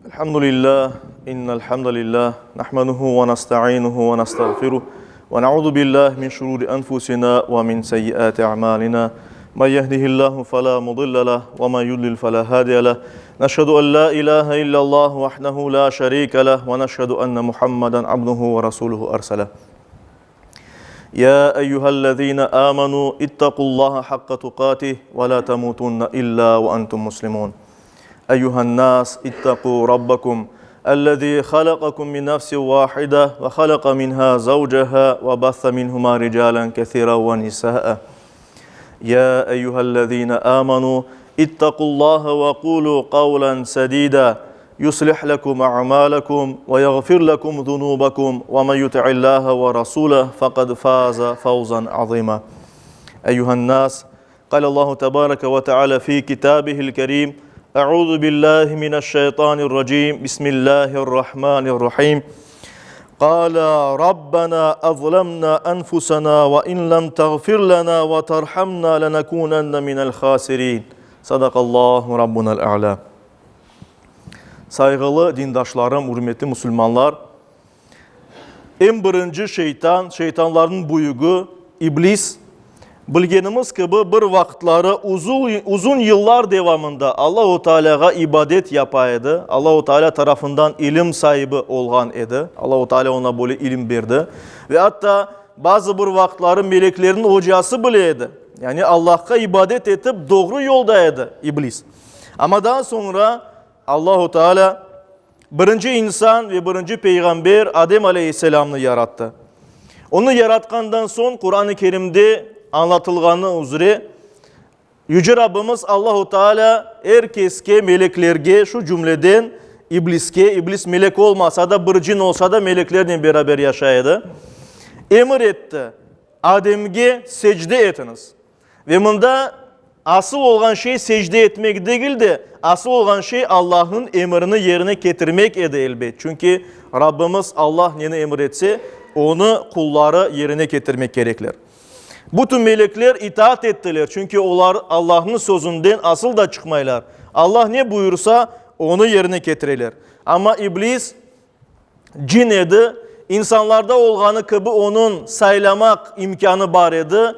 Elhamdülillah, innel hamdülillah, nahmaduhu ve nesta'inuhu ve nestağfiruh ve na'udhu billahi min şururi enfusina ve min seyyiati a'malina. Men yehdihillahu fela mudille leh ve men yudlil fela hadiye leh. Neşhedü en la ilahe illallah vahdehu la şerike leh ve neşhedü enne Muhammeden abduhu ve resuluhu erseleh. Ya eyyühellezine amenu ittakullaha hakka tukatih ve la temutunne illa ve entum muslimun. أيها الناس اتقوا ربكم الذي خلقكم من نفس واحدة وخلق منها زوجها وبث منهما رجالا كثيرا ونساء يا أيها الذين آمنوا اتقوا الله وقولوا قولا سديدا يصلح لكم أعمالكم ويغفر لكم ذنوبكم ومن يطع الله ورسوله فقد فاز فوزا عظيما أيها الناس قال الله تبارك وتعالى في كتابه الكريم أعوذ بالله من الشيطان الرجيم بسم الله الرحمن الرحيم قال ربنا أظلمنا أنفسنا وإن لم تغفر لنا وترحمنا لنكونن من الخاسرين صدق الله ربنا الأعلى. Saygılı dindaşlarım, hürmetli Müslümanlar, en birinci şeytanların buyuğu iblis, bilgenimiz gibi bir vaxtları uzun yıllar devamında Allah-u Teala'ya ibadet yapaydı. Allah-u Teala tarafından ilim sahibi olgan idi. Allah-u Teala ona böyle ilim verdi. Ve hatta bazı bir vaxtları meleklerin hocası bileydi. Yani Allah'a ibadet etip doğru yoldaydı iblis. Ama daha sonra Allah-u Teala birinci insan ve birinci peygamber Adem Aleyhisselam'ı yarattı. Onu yaratkandan son Kur'an-ı Kerim'de anlatılganı üzere Yüce Rabbimiz Allah-u Teala herkeske, meleklerge şu cümleden iblis melek olmasa da bir cin olsa da meleklerle beraber yaşaydı. Emir etti. Adem'ge secde etiniz. Ve bunda asıl olan şey secde etmek değil de asıl olan şey Allah'ın emrini yerine getirmek idi elbet. Çünkü Rabbimiz Allah ne emir etse onu kulları yerine getirmek gerekler. Bütün melekler itaat ettiler. Çünkü onlar Allah'ın sözünden asıl da çıkmaylar. Allah ne buyursa onu yerine getirirler. Ama iblis cin idi. İnsanlarda olganı gibi onun saylamak imkanı var idi.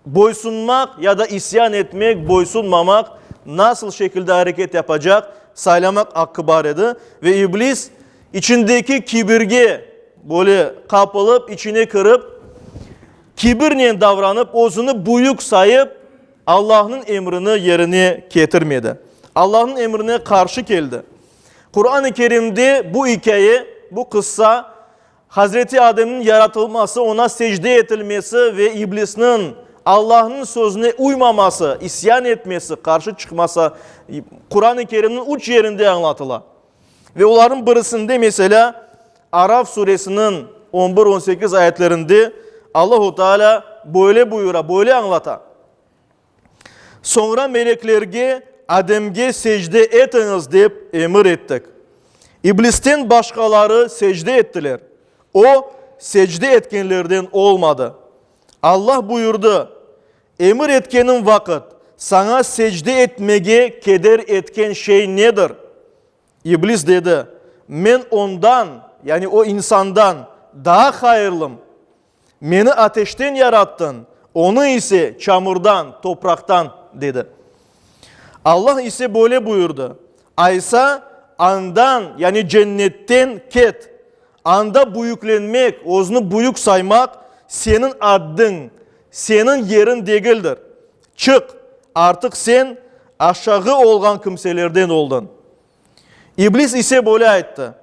Boysunmak ya da isyan etmek, boysunmamak nasıl şekilde hareket yapacak saylamak hakkı var idi. Ve iblis içindeki kibirge böyle kapılıp içine kırıp kibirle davranıp özünü büyük sayıp Allah'ın emrini yerine getirmedi. Allah'ın emrine karşı geldi. Kur'an-ı Kerim'de bu hikaye, bu kıssa Hazreti Adem'in yaratılması, ona secde edilmesi ve iblisinin Allah'ın sözüne uymaması, isyan etmesi, karşı çıkması Kur'an-ı Kerim'in uç yerinde anlatılan. Ve onların birisinde mesela Araf suresinin 11-18 ayetlerinde Allah-u Teala böyle buyura, böyle anlata. Sonra meleklerge Adem'ge secde etiniz deyip emir ettik. İblisten başkaları secde ettiler. O secde etkenlerden olmadı. Allah buyurdu. Emir etkenin vakit sana secde etmege keder etken şey nedir? İblis dedi. Men ondan yani o insandan daha hayırlım. Beni ateşten yarattın, onu ise çamurdan, topraktan dedi. Allah ise böyle buyurdu. Aysa andan yani cennetten ket, anda büyüklenmek, özünü büyük saymak senin adın, senin yerin değildir. Çık, artık sen aşağı olgan kimselerden oldun. İblis ise böyle ayıttı.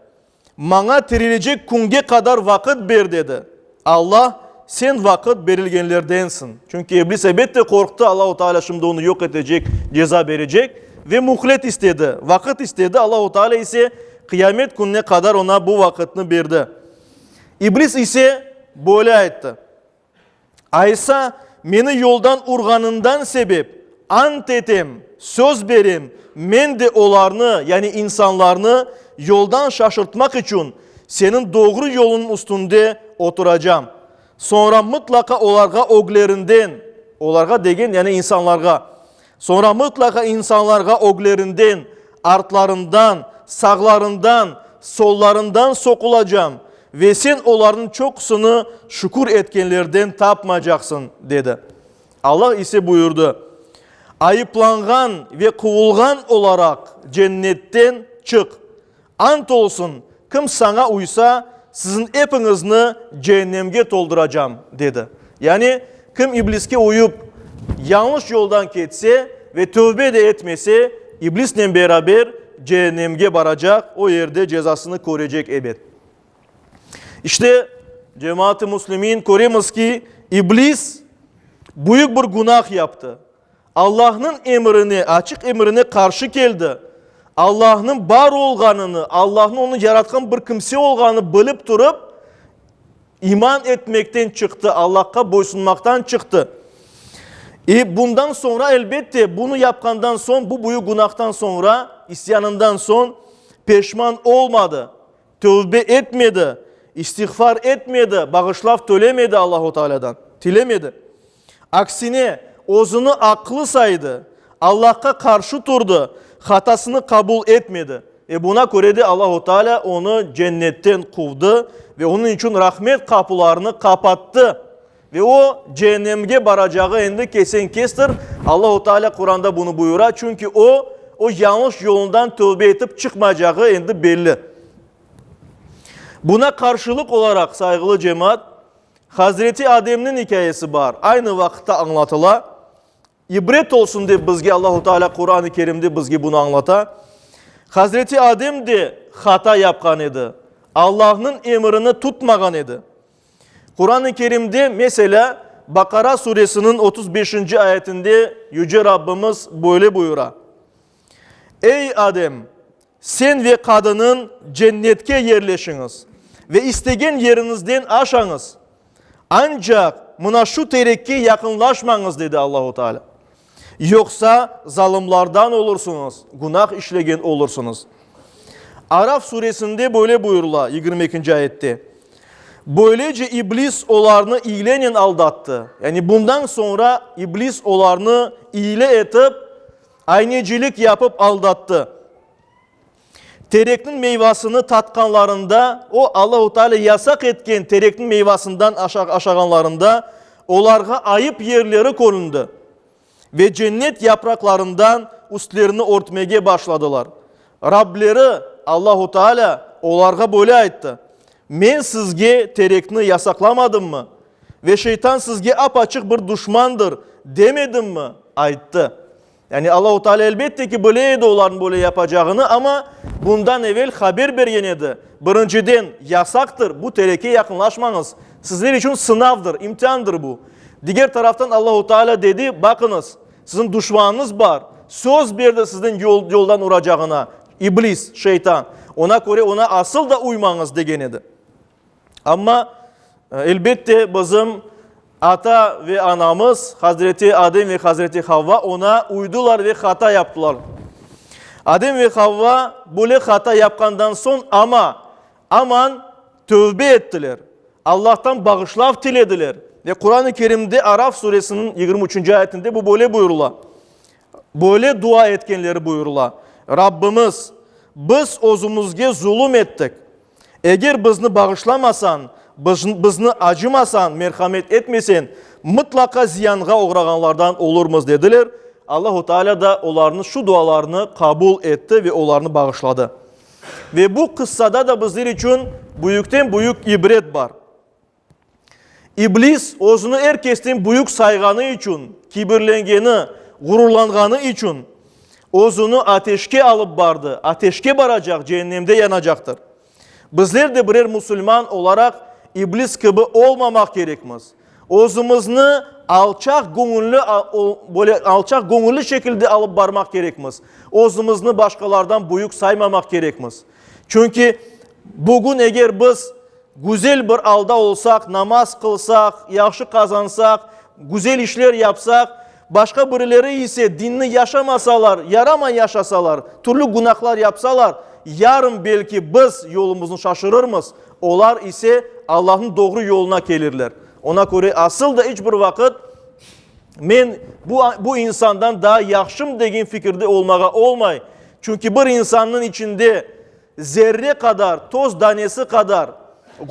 Bana tirilecek kunge kadar vakit ver dedi. Allah sen vakit verilgenlerdensin. Çünkü iblis elbette korktu. Allah-u Teala şimdi onu yok edecek, ceza verecek ve muhlet istedi. Vakit istedi. Allah-u Teala ise kıyamet gününe kadar ona bu vakitini verdi. İblis ise böyle etti. Aysa beni yoldan urganından sebep ant etim, söz verim, men de olarını yani insanlarını yoldan şaşırtmak için senin doğru yolun üstünde oturacağım. Sonra mutlaka onlarga oglerinden, onlarga degen yani insanlarga, sonra mutlaka insanlarga oglerinden, artlarından, sağlarından, sollarından sokulacağım ve sen onların çokusunu şükür etkenlerden tapmayacaksın dedi. Allah ise buyurdu. Ayıplanğan ve kovulğan olarak cennetten çık. Ant olsun kim sana uysa sizin hepinizni cehennemge dolduracağım dedi. Yani kim ibliske uyup yanlış yoldan geçse ve tövbe de etmese iblisle beraber cehennemge varacak, o yerde cezasını koruyacak ebed. İşte cemaat-i Müslümin görüyoruz ki iblis büyük bir günah yaptı. Allah'ın emrine, açık emrine karşı geldi. Allah'ın var olganını, Allah'ın onu yaratkan bir kimse olganını bilip durup iman etmekten çıktı, Allah'a boysunmaktan çıktı. Bundan sonra elbette bunu yapkandan son, bu büyük günahtan sonra, isyanından son peşman olmadı, tövbe etmedi, istiğfar etmedi, bağışlaf tölemedi Allah-u Teala'dan, dilemedi. Aksine özünü aklı saydı, Allah'a karşı durdu, hatasını kabul etmedi. Buna göre de Allah-u Teala onu cennetten kovdu ve onun için rahmet kapılarını kapattı. Ve o cehennemge varacağı endi kesin kestir. Allah-u Teala Kur'an'da bunu buyurar. Çünkü o yanlış yolundan tövbe edip çıkmayacağı endi belli. Buna karşılık olarak saygılı cemaat, Hazreti Adem'in hikayesi var. Aynı vakitte anlatıla. İbret olsun diye bizge Allah-u Teala Kur'an-ı Kerim'de bizge bunu anlata. Hazreti Adem de hata yapkan idi. Allah'ın emrini tutmagan idi. Kur'an-ı Kerim'de mesela Bakara suresinin 35. ayetinde Yüce Rabbimiz böyle buyurar. Ey Adem, sen ve kadının cennetke yerleşiniz ve istegen yerinizden aşanız. Ancak buna şu terekki yakınlaşmanız dedi Allah-u Teala. Yoksa zalimlardan olursunuz, günah işlegen olursunuz. Araf suresinde böyle buyurula 22. ayette. Böylece iblis onlarını iyilenin aldattı. Yani bundan sonra iblis onlarını iyile etip aynecilik yapıp aldattı. Tereknin meyvasını tatkanlarında o Allah-u Teala yasak etken tereknin meyvasından aşağılanlarında onlara ayıp yerleri konuldu. Ve cennet yapraklarından üstlerini örtmeye başladılar. Rableri Allah-u Teala onlara böyle ayıttı. Men sizge terekni yasaklamadım mı? Ve şeytan sizge apaçık bir düşmandır demedim mi? Ayıttı. Yani Allah-u Teala elbette ki böyleydi onların böyle yapacağını ama bundan evvel haber bergenedi. Birinciden yasaktır. Bu tereke yakınlaşmanız. Sizler için sınavdır, imtihandır bu. Diğer taraftan Allah-u Teala dedi, bakınız sizin düşmanınız var. Söz verdi sizin yoldan uğrayacağına. İblis, şeytan. Ona göre ona asıl da uymanız degenedi. Ama elbette bizim ata ve anamız Hazreti Adem ve Hazreti Havva ona uydular ve hata yaptılar. Adem ve Havva böyle hata yapkandan son aman tövbe ettiler. Allah'tan bağışlaf dilediler. Ve Kur'an-ı Kerim'de Araf suresinin 23. ayetinde bu böyle buyurula. Böyle dua etkenleri buyurula. Rabbimiz biz özümüzge zulüm ettik. Eğer bizni bağışlamasan, bizni acımasan, merhamet etmesen, mutlaka ziyanga uğraganlardan olurmuz dediler. Allah-u Teala da onların şu dualarını kabul etti ve onlarını bağışladı. Ve bu kıssada da bizler için büyükten büyük ibret var. İblis özünü herkesten büyük sayganı için, kibirlengeni, gururlanganı için özünü ateşke alıp vardı. Ateşke varacak, cehennemde yanacaktır. Bizler de birer Müslüman olarak iblis gibi olmamak gerekmez. Özümüzü alçak gönüllü şekilde alıp varmak gerekmez. Özümüzü başkalardan büyük saymamak gerekmez. Çünkü bugün eğer biz güzel bir alda olsak, namaz kılsak, yaxşı kazansak, güzel işler yapsak, başka birileri ise dinini yaşamasalar, yarama yaşasalar, türlü günahlar yapsalar, yarın belki biz yolumuzu şaşırırmız. Onlar ise Allah'ın doğru yoluna gelirler. Ona göre asıl da hiçbir vakit men bu insandan daha yaxşım degen fikirde olmağa olmay. Çünkü bir insanın içinde zerre kadar, toz tanesi kadar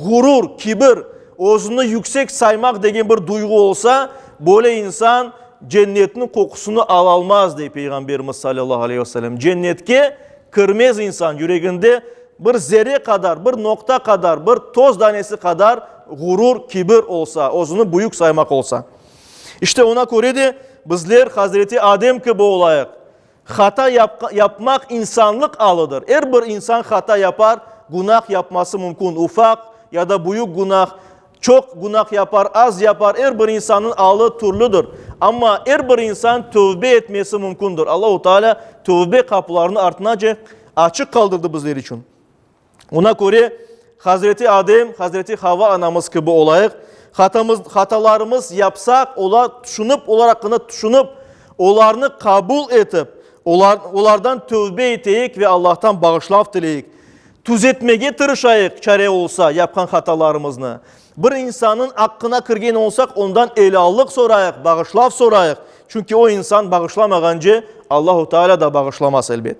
gurur, kibir, özünü yüksek saymak degen bir duygu olsa, böyle insan cennetin kokusunu alalmaz diye Peygamberimiz sallallahu aleyhi ve sellem. Cennetke kırmez insan yüreğinde bir zerre kadar, bir nokta kadar, bir toz tanesi kadar gurur, kibir olsa, özünü büyük saymak olsa. İşte ona göre de bizler Hazreti Adem gibi olayık. Hata yapmak insanlık alıdır. Her bir insan hata yapar, günah yapması mümkün. Ufak ya da büyük günah, çok günah yapar, az yapar. Her bir insanın alı türlüdür. Ama her bir insan tövbe etmesi mümkündür. Allah-u Teala tövbe kapılarını artınca açık kaldırdı bizler için. Ona göre Hazreti Adem, Hazreti Havva anamız gibi olayık. Hatalarımız yapsak, hakkında düşünüp, onlarını kabul edip, onlardan tövbe eteyik ve Allah'tan bağışlaf dileyik. Tüzetmeye tırışayık çare olsa yapkan hatalarımızını. Bir insanın hakkına kırgın olsak ondan helallik sorayık, bağışlaf sorayık. Çünkü o insan bağışlamagınca Allah-u Teala da bağışlamaz elbet.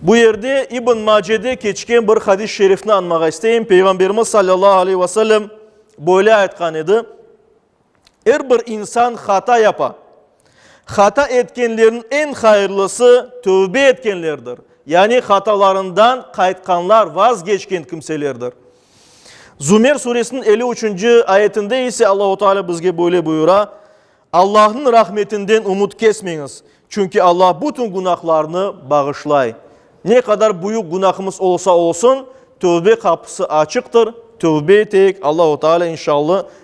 Bu yerde İbn Mace'de geçken bir hadis-i şerifini anmağa isteyeyim. Peygamberimiz sallallahu aleyhi ve sellem böyle aytkan idi. Her bir insan hata yapar. Hata etkenlerin en hayırlısı tövbe etkenlerdir. Yani hatalarından kayıtkanlar, vazgeçken kimselerdir. Zümer suresinin 53. ayetinde ise Allah-u Teala bizge böyle buyura. Allah'ın rahmetinden umut kesmeyiniz. Çünkü Allah bütün günahlarını bağışlay. Ne kadar büyük günahımız olsa olsun tövbe kapısı açıktır. Tövbe etek Allah-u Teala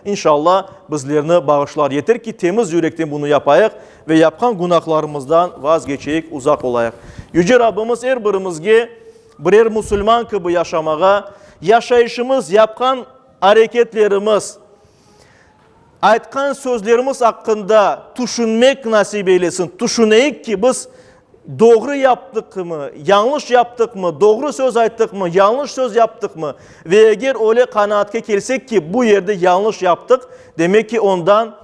inşallah bizlerini bağışlar. Yeter ki temiz yürekten bunu yapayık ve yapkan günahlarımızdan vazgeçeyik, uzak olayık. Yüce Rabbimiz her birimizge birer Müslüman gibi yaşamağa, yaşayışımız, yapkan hareketlerimiz, aytkan sözlerimiz hakkında düşünmek nasip eylesin. Düşüneyik ki biz doğru yaptık mı, yanlış yaptık mı, doğru söz ayttık mı, yanlış söz yaptık mı? Ve eğer öyle kanaatke gelsek ki bu yerde yanlış yaptık, demek ki ondan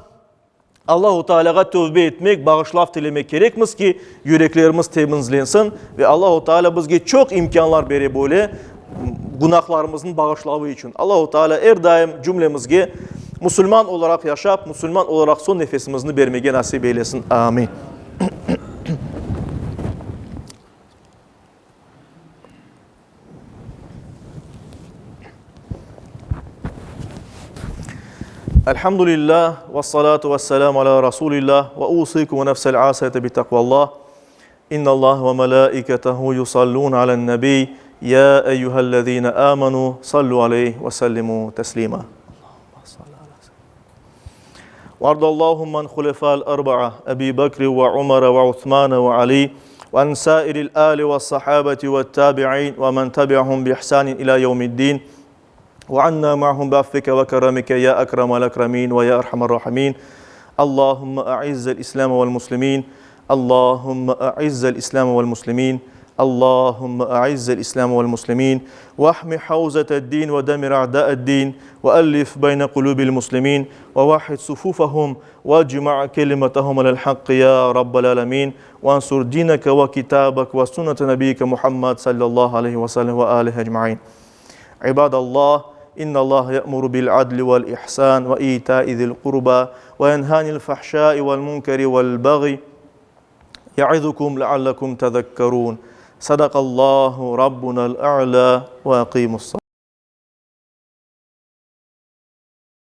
Allah-u Teala'ya tövbe etmek, bağışlaf dilemek gerekmiş ki yüreklerimiz temizlensin ve Allah-u Teala bizge çok imkanlar beri böyle günahlarımızın bağışlavı için. Allah-u Teala her daim cümlemizge Müslüman olarak yaşap, Müslüman olarak son nefesimizni vermeye nasip eylesin. Amin. Elhamdülillah ve salatu ve selamu ala Resulillah ve usikum ve nefsel asayete bi takvallah. İnnallah ve melaiketehu yusallun alen nebi. Ya eyyühellezine amanu sallu aleyhi ve sellimu teslima. وارض اللهم عن خلفاء الأربعة أبي بكر وعمر وعثمان وعلي وعن سائر الآل والصحابة والتابعين ومن تبعهم بإحسان إلى يوم الدين وعنا معهم بعفوك وكرمك يا أكرم الأكرمين ويا أرحم الراحمين. اللهم أعز الإسلام والمسلمين. اللهم أعز الإسلام والمسلمين. اللهم أعز الإسلام والمسلمين واحمي حوزة الدين ودمر أعداء الدين وألف بين قلوب المسلمين ووحد صفوفهم واجمع كلمتهم على الحق يا رب العالمين وانصر دينك وكتابك وسنة نبيك محمد صلى الله عليه وسلم وآله أجمعين. عباد الله إن الله يأمر بالعدل والإحسان وإيتاء ذي القربى وينهى عن الفحشاء والمنكر والبغي يعظكم لعلكم تذكرون. صدق الله ربنا الأعلى وأقيموا الصلاة.